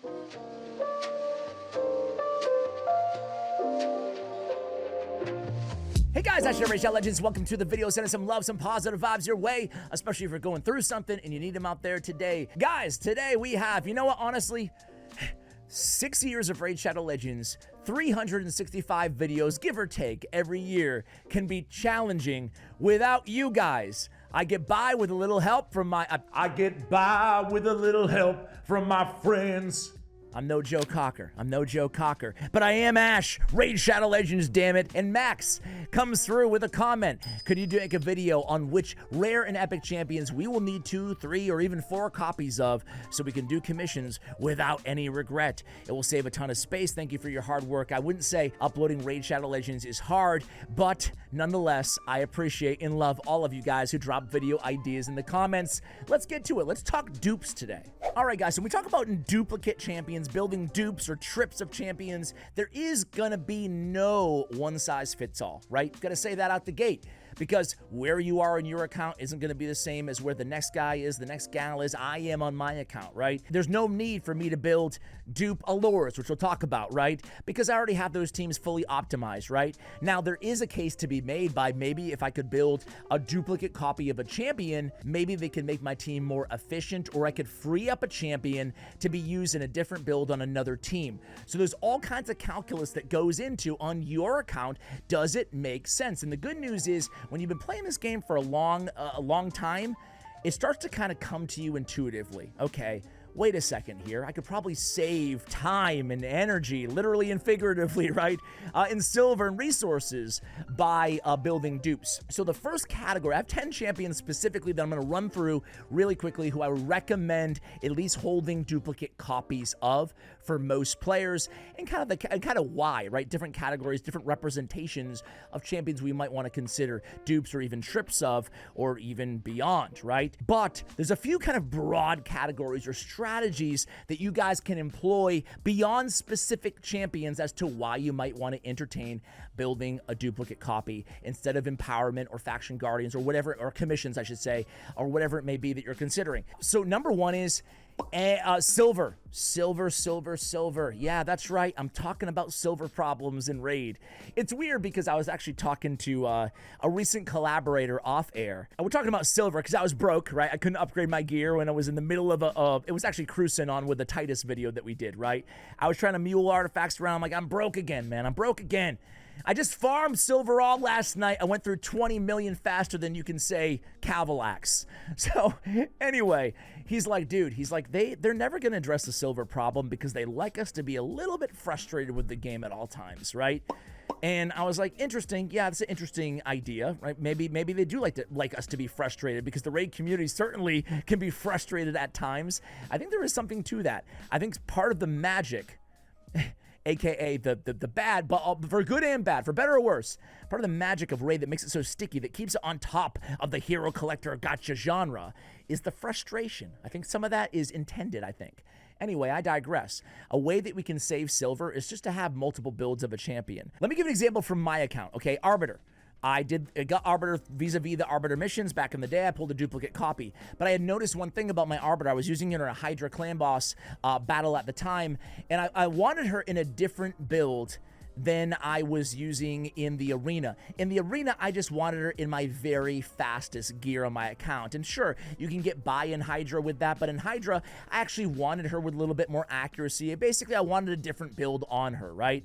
Hey guys, that's your Raid Shadow Legends. Welcome to the video. Sending some love, some positive vibes your way, especially if you're going through something and you need them out there today. Guys, today we have, you know what, honestly, 6 years of Raid Shadow Legends, 365 videos, give or take, every year can be challenging without you guys. I get by with a little help from my... I get by with a little help from my friends. I'm no Joe Cocker. I'm no Joe Cocker. But I am Ash, Raid Shadow Legends, damn it. And Max comes through with a comment. Could you make a video on which rare and epic champions we will need 2, 3, or even 4 copies of so we can do commissions without any regret? It will save a ton of space. Thank you for your hard work. I wouldn't say uploading Raid Shadow Legends is hard, but nonetheless, I appreciate and love all of you guys who drop video ideas in the comments. Let's get to it. Let's talk dupes today. All right, guys, so when we talk about duplicate champions, building dupes or trips of champions, there is gonna be no one size fits all, right? Gotta say that out the gate, because where you are in your account isn't gonna be the same as where the next guy is, the next gal is, I am on my account, right? There's no need for me to build dupe allures, which we'll talk about, right? Because I already have those teams fully optimized, right? Now, there is a case to be made by maybe if I could build a duplicate copy of a champion, maybe they could make my team more efficient, or I could free up a champion to be used in a different build on another team. So there's all kinds of calculus that goes into, on your account, does it make sense? And the good news is, when you've been playing this game for a long time, it starts to kind of come to you intuitively. Okay, wait a second here. I could probably save time and energy, literally and figuratively, right, in silver and resources by building dupes. So the first category, I have 10 champions specifically that I'm going to run through really quickly who I recommend at least holding duplicate copies of for most players, and kind of why, right? Different categories, different representations of champions we might want to consider dupes or even trips of, or even beyond, right? But there's a few kind of broad categories or strategies that you guys can employ beyond specific champions as to why you might want to entertain building a duplicate copy instead of empowerment or faction guardians or whatever, or commissions, I should say, or whatever it may be that you're considering. So number one is silver. Yeah, that's right. I'm talking about silver problems in Raid. It's weird because I was actually talking to a recent collaborator off air. And we're talking about silver because I was broke, right? I couldn't upgrade my gear when I was in the middle of it was actually cruising on with the Titus video that we did, right? I was trying to mule artifacts around. I'm like, I'm broke again, man. I'm broke again. I just farmed silver all last night. I went through 20 million faster than you can say Cavalax. So anyway, he's like, dude, he's like, they're never going to address the silver problem because they like us to be a little bit frustrated with the game at all times, right? And I was like, interesting. Yeah, it's an interesting idea, right? Maybe they do like us to be frustrated, because the Raid community certainly can be frustrated at times. I think there is something to that. I think part of the magic, aka the bad, but for good and bad, for better or worse, part of the magic of Raid that makes it so sticky, that keeps it on top of the hero collector gotcha genre, is the frustration. I think some of that is intended, I think. Anyway, I digress. A way that we can save silver is just to have multiple builds of a champion. Let me give an example from my account, okay? Arbiter. I got Arbiter vis-a-vis the Arbiter missions back in the day. I pulled a duplicate copy. But I had noticed one thing about my Arbiter. I was using it in a Hydra clan boss battle at the time, and I wanted her in a different build than I was using in the arena. In the arena, I just wanted her in my very fastest gear on my account. And sure, you can get by in Hydra with that, but in Hydra, I actually wanted her with a little bit more accuracy. Basically, I wanted a different build on her, right?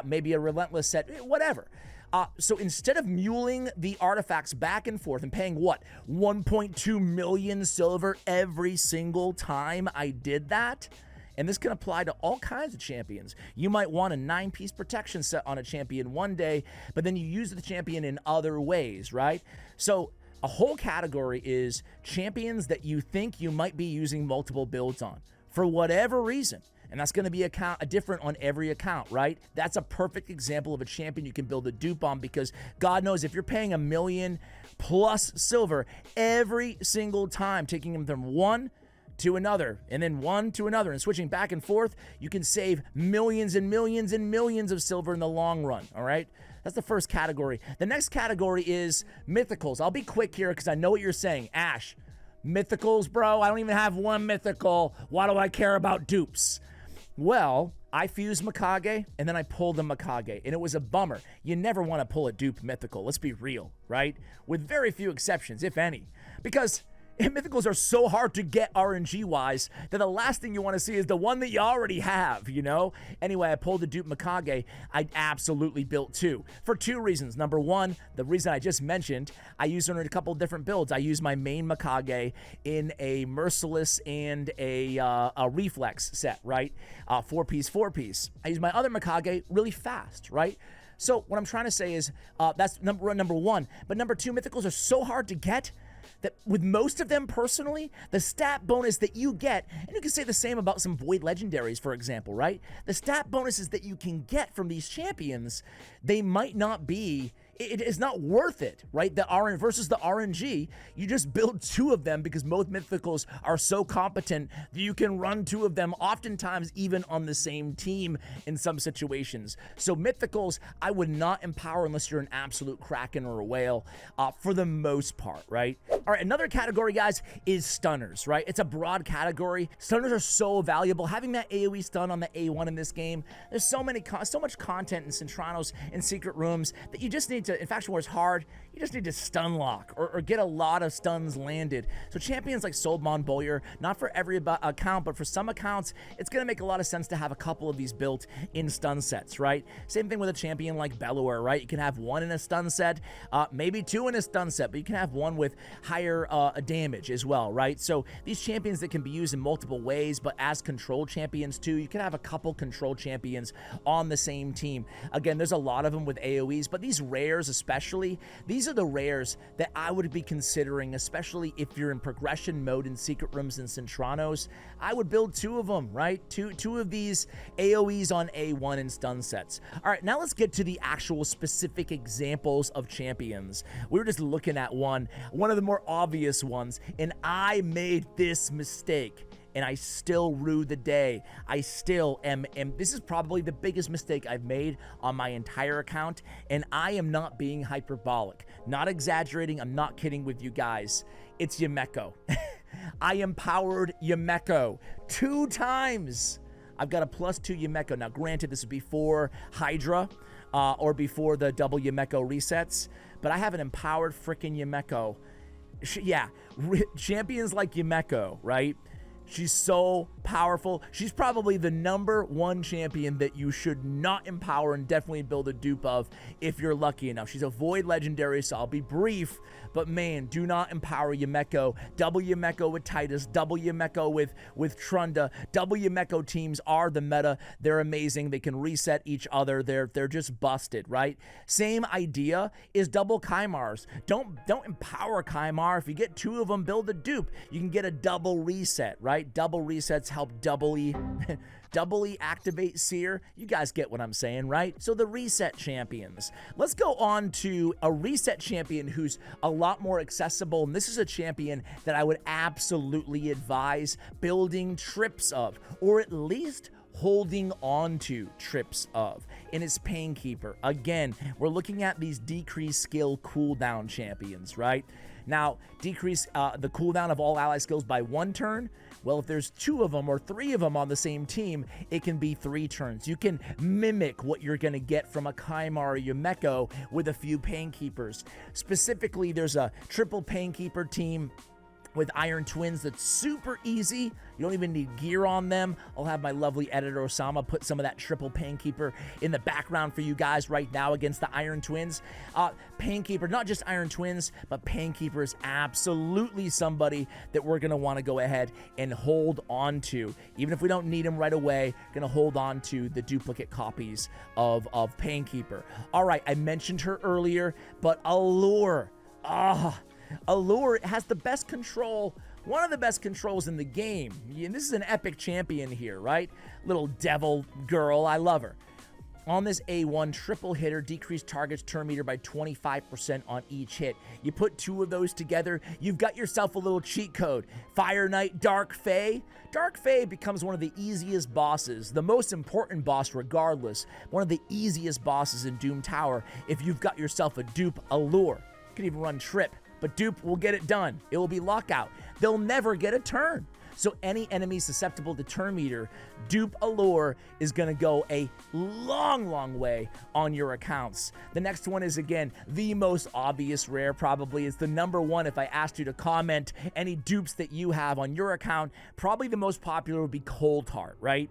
Maybe a relentless set, whatever. So instead of muling the artifacts back and forth and paying, what, 1.2 million silver every single time I did that, and this can apply to all kinds of champions. You might want a 9-piece protection set on a champion one day, but then you use the champion in other ways, right? So a whole category is champions that you think you might be using multiple builds on for whatever reason. And that's going to be a different on every account, right? That's a perfect example of a champion you can build a dupe on, because God knows if you're paying $1 million plus silver every single time, taking them from one to another, and then one to another, and switching back and forth, you can save millions and millions and millions of silver in the long run, all right? That's the first category. The next category is mythicals. I'll be quick here because I know what you're saying. Ash, mythicals, bro? I don't even have one mythical. Why do I care about dupes? Well, I fused Mikage, and then I pulled a Mikage, and it was a bummer. You never want to pull a Dupe Mythical, let's be real, right? With very few exceptions, if any. Because Mythicals are so hard to get RNG-wise that the last thing you want to see is the one that you already have, you know? Anyway, I pulled the Dupe Mikage. I absolutely built two for two reasons. Number one, the reason I just mentioned, I used it in a couple different builds. I used my main Mikage in a Merciless and a Reflex set, right? Four-piece. I used my other Mikage really fast, right? So what I'm trying to say is that's number one. But number two, Mythicals are so hard to get that with most of them personally, the stat bonus that you get, and you can say the same about some Void Legendaries, for example, right? The stat bonuses that you can get from these champions, they might not be, it is not worth it, right? The RN versus the RNG, you just build two of them because most Mythicals are so competent that you can run two of them, oftentimes even on the same team in some situations. So Mythicals, I would not empower unless you're an absolute Kraken or a whale for the most part, right? All right, another category, guys, is stunners, right? It's a broad category. Stunners are so valuable. Having that AoE stun on the A1 in this game, there's so much content in Centranos and secret rooms that you just need to, in Faction Wars hard, you just need to stun lock or get a lot of stuns landed. So champions like Soulbon Bowyer, not for every account, but for some accounts, it's going to make a lot of sense to have a couple of these built in stun sets, right? Same thing with a champion like Bellower, right? You can have one in a stun set, maybe two in a stun set, but you can have one with higher damage as well, right? So these champions that can be used in multiple ways, but as control champions too, you can have a couple control champions on the same team. Again, there's a lot of them with AoEs, but these rares especially, these are the rares that I would be considering, especially if you're in progression mode in secret rooms and Centranos. I would build two of them, right? Two of these AoEs on A1 and stun sets. All right, now let's get to the actual specific examples of champions. We were just looking at one of the more obvious ones, and I made this mistake. And I still rue the day. I still am, this is probably the biggest mistake I've made on my entire account, and I am not being hyperbolic, not exaggerating, I'm not kidding with you guys. It's Yumeko. I empowered Yumeko 2 times. I've got a +2 Yumeko. Now, granted, this is before Hydra or before the double Yumeko resets, but I have an empowered freaking Yumeko. Yeah, champions like Yumeko, right? She's so powerful. She's probably the #1 champion that you should not empower and definitely build a dupe of if you're lucky enough. She's a Void Legendary, so I'll be brief, but man, do not empower Yumeko. Double Yumeko with Titus, double Yumeko with Trunda. Double Yumeko teams are the meta. They're amazing. They can reset each other. They're just busted, right? Same idea is double Kaimars. Don't empower Kaimar. If you get 2 of them, build a dupe. You can get a double reset, right? Double resets help doubly activate Seer. You guys get what I'm saying, right? So the reset champions. Let's go on to a reset champion who's a lot more accessible, and this is a champion that I would absolutely advise building trips of, or at least holding on to trips of, and it's Painkeeper. Again, we're looking at these decreased skill cooldown champions, right? Now, decrease the cooldown of all ally skills by 1 turn. Well, if there's 2 of them or 3 of them on the same team, it can be 3 turns. You can mimic what you're going to get from a Kaimar or Yumeko with a few Painkeepers. Specifically, there's a triple Painkeeper team with Iron Twins that's super easy. You don't even need gear on them. I'll have my lovely editor Osama put some of that triple Painkeeper in the background for you guys right now against the Iron Twins. Painkeeper, not just Iron Twins, but Painkeeper is absolutely somebody that we're going to want to go ahead and hold on to. Even if we don't need them right away, going to hold on to the duplicate copies of Painkeeper. All right, I mentioned her earlier, but Allure. Allure has the best control, one of the best controls in the game. And this is an epic champion here, right? Little devil girl, I love her. On this A1, triple hitter, decreased target's turn meter by 25% on each hit. You put 2 of those together, you've got yourself a little cheat code. Fire Knight, Dark Fae. Dark Fae becomes one of the easiest bosses, the most important boss regardless, one of the easiest bosses in Doom Tower if you've got yourself a dupe Allure. You can even run Trip. But Dupe will get it done. It will be lockout. They'll never get a turn. So any enemy susceptible to turn meter, Dupe Allure is going to go a long way on your accounts. The next one is, again, the most obvious rare probably. It's the number one if I asked you to comment any dupes that you have on your account. Probably the most popular would be Coldheart, right?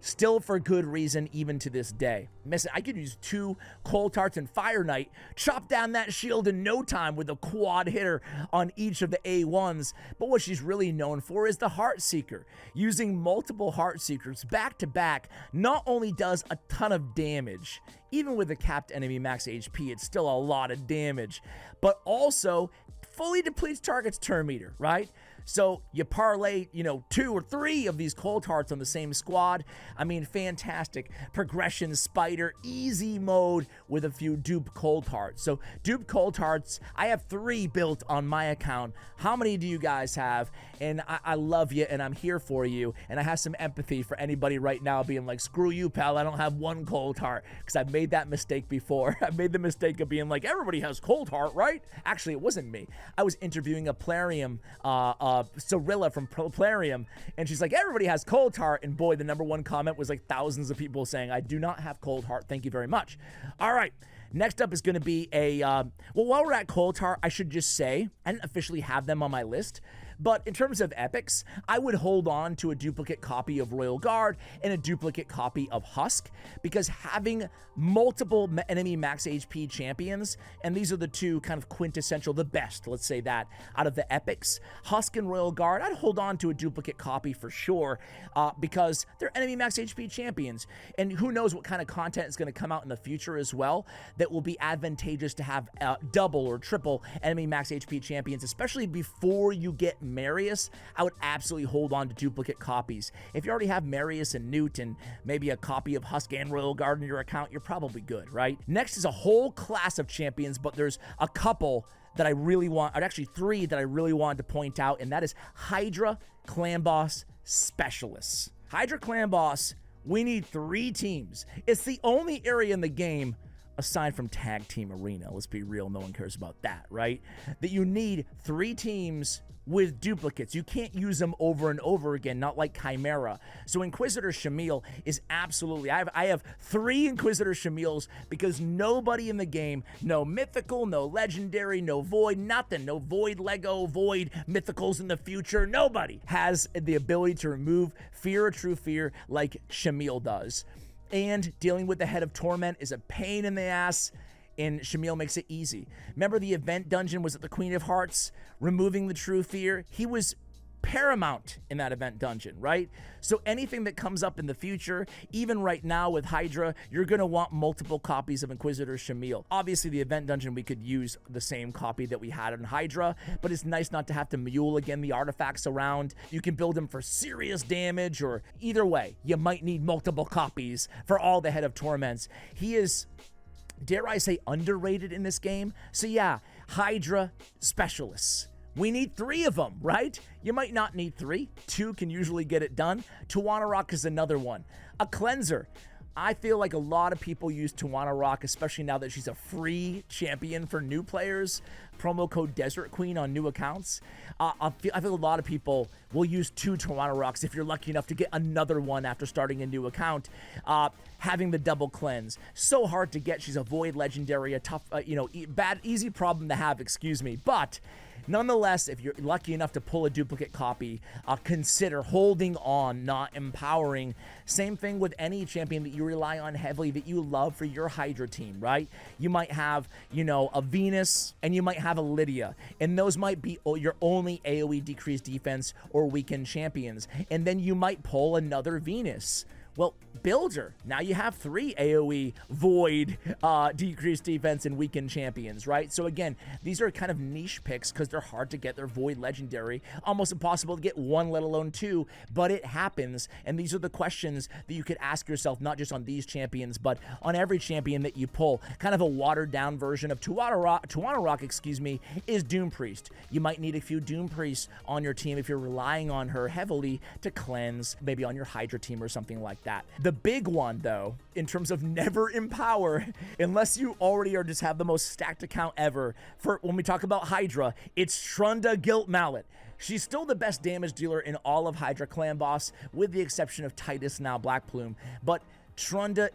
Still for good reason, even to this day. Listen, I could use 2 Coldhearts and Fire Knight, chop down that shield in no time with a quad hitter on each of the A1s. But what she's really known for is the Heart Seeker. Using multiple Heart Seekers back to back not only does a ton of damage, even with a capped enemy max HP, it's still a lot of damage, but also fully depletes target's turn meter, right? So you parlay, 2 or 3 of these Coldhearts on the same squad. I mean, fantastic progression, spider, easy mode with a few Dupe Coldhearts. So Dupe Coldhearts, I have 3 built on my account. How many do you guys have? And I love you, and I'm here for you. And I have some empathy for anybody right now being like, screw you, pal, I don't have 1 Coldheart, because I've made that mistake before. I made the mistake of being like, everybody has Coldheart, right? Actually, it wasn't me. I was interviewing a Plarium, Cirilla from Plarium, and she's like, everybody has Coldheart, and boy, the number 1 comment was like thousands of people saying, I do not have Coldheart, thank you very much. All right, next up is going to be a, well, while we're at Coldheart, I should just say, I didn't officially have them on my list, but in terms of epics, I would hold on to a duplicate copy of Royal Guard and a duplicate copy of Husk, because having multiple enemy max HP champions, and these are the 2 kind of quintessential, the best, let's say that, out of the epics, Husk and Royal Guard, I'd hold on to a duplicate copy for sure, because they're enemy max HP champions, and who knows what kind of content is going to come out in the future as well that will be advantageous to have double or triple enemy max HP champions, especially before you get Marius. I would absolutely hold on to duplicate copies. If you already have Marius and Newt and maybe a copy of Husk and Royal Guard in your account, you're probably good, right? Next is a whole class of champions, but there's a couple that I really want, or actually 3 that I really wanted to point out, and that is Hydra, Clan Boss, Specialists. Hydra, Clan Boss, we need 3 teams. It's the only area in the game, aside from Tag Team Arena, let's be real, no one cares about that, right? That you need 3 teams with duplicates. You can't use them over and over again, not like Chimera. So Inquisitor Shamil is absolutely, I have 3 Inquisitor Shamils because nobody in the game, no Mythical, no Legendary, no Void, nothing, no Void Lego, Void Mythicals in the future, nobody has the ability to remove Fear or True Fear like Shamil does. And dealing with the Head of Torment is a pain in the ass, and Shamil makes it easy. Remember the event dungeon was at the Queen of Hearts, removing the True Fear? He was paramount in that event dungeon, right? So anything that comes up in the future, even right now with Hydra, you're going to want multiple copies of Inquisitor Shamil. Obviously, the event dungeon, we could use the same copy that we had on Hydra, but it's nice not to have to mule again the artifacts around. You can build them for serious damage, or either way, you might need multiple copies for all the Head of Torments. He is, dare I say, underrated in this game. So yeah, Hydra, Specialists. We need 3 of them, right? You might not need 3. 2 can usually get it done. Tawana Rock is another one. A Cleanser. I feel like a lot of people use Tawana Rock, especially now that she's a free champion for new players. Promo code Desert Queen on new accounts. I feel a lot of people will use 2 Tawana Rocks if you're lucky enough to get another one after starting a new account. Having the double cleanse, so hard to get. She's a Void Legendary, a tough, easy problem to have, excuse me. But nonetheless, if you're lucky enough to pull a duplicate copy, consider holding on, not empowering. Same thing with any champion that you rely on heavily, that you love for your Hydra team, right? You might have, a Venus, and you might have a Lydia, and those might be your only AoE decreased defense or weakened champions. And then you might pull another Venus. Well, Builder, now you have 3 AoE, Void, decreased defense, and weakened champions, right? So again, these are kind of niche picks because they're hard to get. They're Void Legendary, almost impossible to get 1, let alone 2, but it happens. And these are the questions that you could ask yourself, not just on these champions, but on every champion that you pull. Kind of a watered down version of Tawana Rock, is Doom Priest. You might need a few Doom Priests on your team if you're relying on her heavily to cleanse, maybe on your Hydra team or something like that. that. The big one, though, in terms of never empower, unless you already are just have the most stacked account ever, for when we talk about Hydra, it's Trunda Guilt Mallet. She's still the best damage dealer in all of Hydra Clan Boss, with the exception of Titus, now Black Plume. But Trunda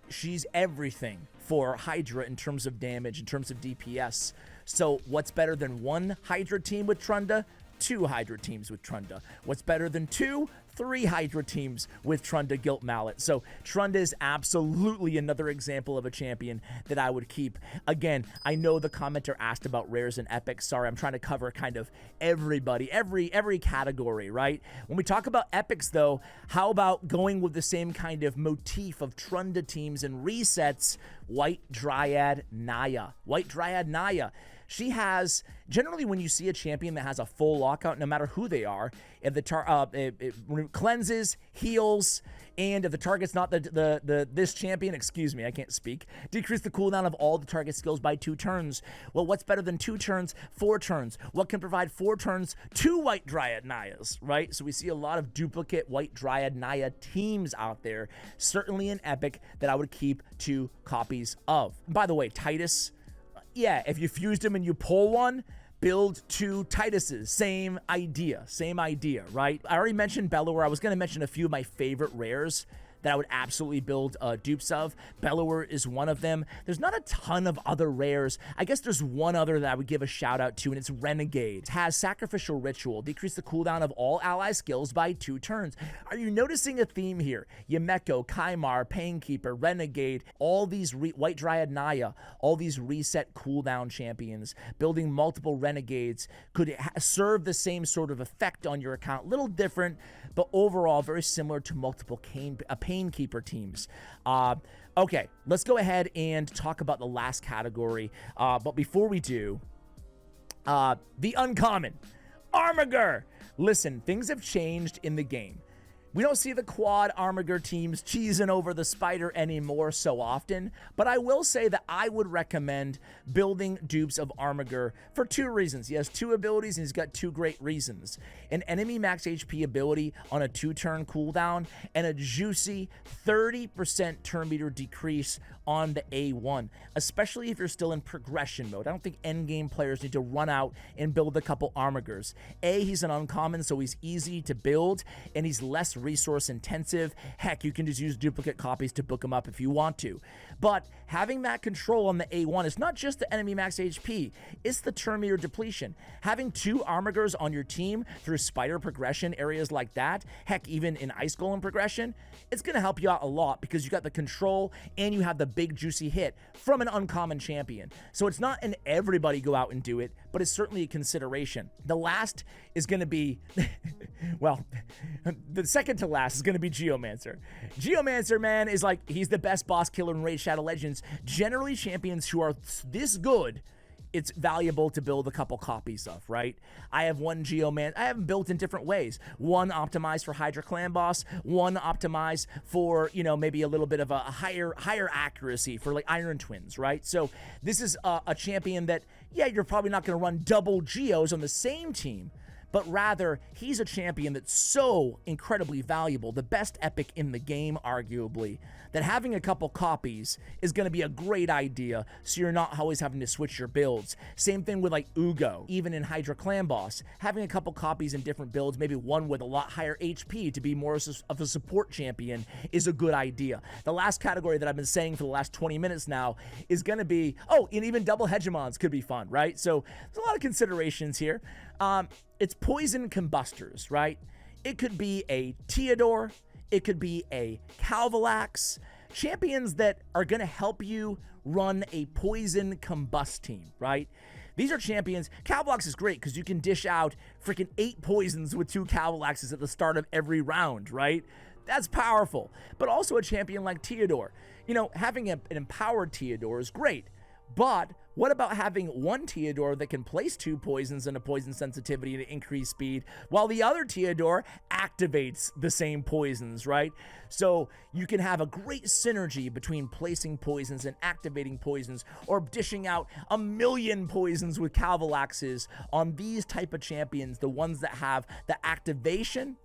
she's everything for Hydra in terms of damage, in terms of DPS. So what's better than one Hydra team with Trunda? 2 Hydra teams with Trunda. What's better than 2? 3 Hydra teams with Trunda Guilt Mallet. So Trunda is absolutely another example of a champion that I would keep. Again, I know the commenter asked about rares and epics. Sorry, I'm trying to cover kind of everybody, every category, right? When we talk about epics, though, how about going with the same kind of motif of Trunda teams and resets? White Dryad Naya. White Dryad Naya. She has, generally when you see a champion that has a full lockout, no matter who they are, if the it cleanses, heals, and if the target's not this champion, excuse me, I can't speak, decrease the cooldown of all the target skills by 2 turns. Well, what's better than 2 turns? 4 turns. What can provide 4 turns? 2 White Dryad Nayas, right? So we see a lot of duplicate White Dryad Naya teams out there. Certainly an epic that I would keep 2 copies of. By the way, Titus, yeah, if you fused him and you pull one, build 2 Tituses. Same idea, right? I already mentioned Bellower. I was going to mention a few of my favorite rares that I would absolutely build dupes of. Bellower is one of them. There's not a ton of other rares. I guess there's one other that I would give a shout out to, and it's Renegade. It has Sacrificial Ritual, decrease the cooldown of all ally skills by 2 turns. Are you noticing a theme here? Yumeko, Kaimar, Painkeeper, Renegade, all these White Dryad Naya, all these reset cooldown champions, building multiple Renegades could serve the same sort of effect on your account. Little different, but overall very similar to multiple Painkeeper teams. Okay, let's go ahead and talk about the last category. But before we do, the uncommon, Armiger. Listen, things have changed in the game. We don't see the quad Armiger teams cheesing over the spider anymore so often, but I will say that I would recommend building dupes of Armiger for 2 reasons. He has 2 abilities and he's got 2 great reasons. An enemy max HP ability on a 2-turn cooldown and a juicy 30% turn meter decrease on the A1, especially if you're still in progression mode. I don't think endgame players need to run out and build a couple Armigers. He's an uncommon, so he's easy to build and he's less resource intensive. Heck, you can just use duplicate copies to book him up if you want to. But having that control on the A1 is not just the enemy max HP, it's the turn meter depletion. Having 2 Armigers on your team through spider progression areas like that, heck, even in Ice Golem progression, it's going to help you out a lot because you got the control and you have the big juicy hit from an uncommon champion. So it's not an everybody go out and do it, but it's certainly a consideration. The last is going to be, well, the second to last is going to be Geomancer. Geomancer, man, is like, he's the best boss killer in Raid Shadow Legends. Generally, champions who are this good, it's valuable to build a couple copies of, right? I have one Geoman. I have them built in different ways. One optimized for Hydra Clan Boss. One optimized for, you know, maybe a little bit of a higher accuracy for like Iron Twins, right? So this is a champion that, yeah, you're probably not going to run double Geos on the same team, but rather he's a champion that's so incredibly valuable, the best epic in the game, arguably, that having a couple copies is going to be a great idea, so you're not always having to switch your builds. Same thing with like Ugo, even in Hydra Clan Boss, having a couple copies in different builds, maybe one with a lot higher HP to be more of a support champion, is a good idea. The last category that I've been saying for the last 20 minutes now is going to be, oh, and even double hegemons could be fun, right? So there's a lot of considerations here. It's poison combustors, right? It could be a Theodore, it could be a Calvalax, champions that are going to help you run a poison combust team, right? These are champions. Calvalax is great because you can dish out freaking 8 poisons with 2 Calvalaxes at the start of every round, right? That's powerful. But also a champion like Theodore. You know, having an empowered Theodore is great, but what about having one Theodore that can place 2 poisons and a poison sensitivity to increase speed, while the other Theodore activates the same poisons, right? So you can have a great synergy between placing poisons and activating poisons, or dishing out 1,000,000 poisons with Calvalaxes on these type of champions, the ones that have the activation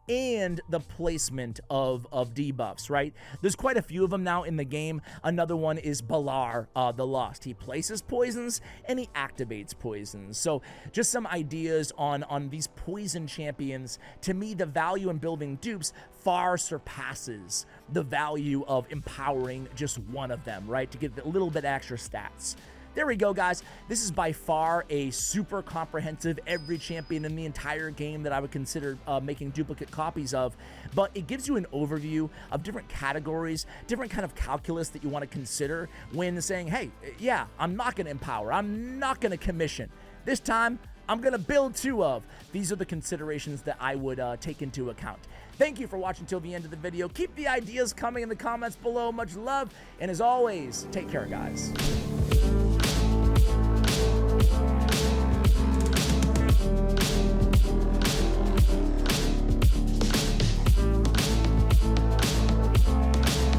and the placement of debuffs, right? There's quite a few of them now in the game. Another one is Balar, the Lost. He places poisons and he activates poisons. So just some ideas on these poison champions. To me, the value in building dupes far surpasses the value of empowering just one of them, right? To get a little bit extra stats. There we go, guys. This is by far a super comprehensive every champion in the entire game that I would consider making duplicate copies of, but it gives you an overview of different categories, different kind of calculus that you want to consider when saying, hey, yeah, I'm not going to empower, I'm not going to commission. This time, I'm going to build 2 of. These are the considerations that I would take into account. Thank you for watching till the end of the video. Keep the ideas coming in the comments below. Much love, and as always, take care, guys.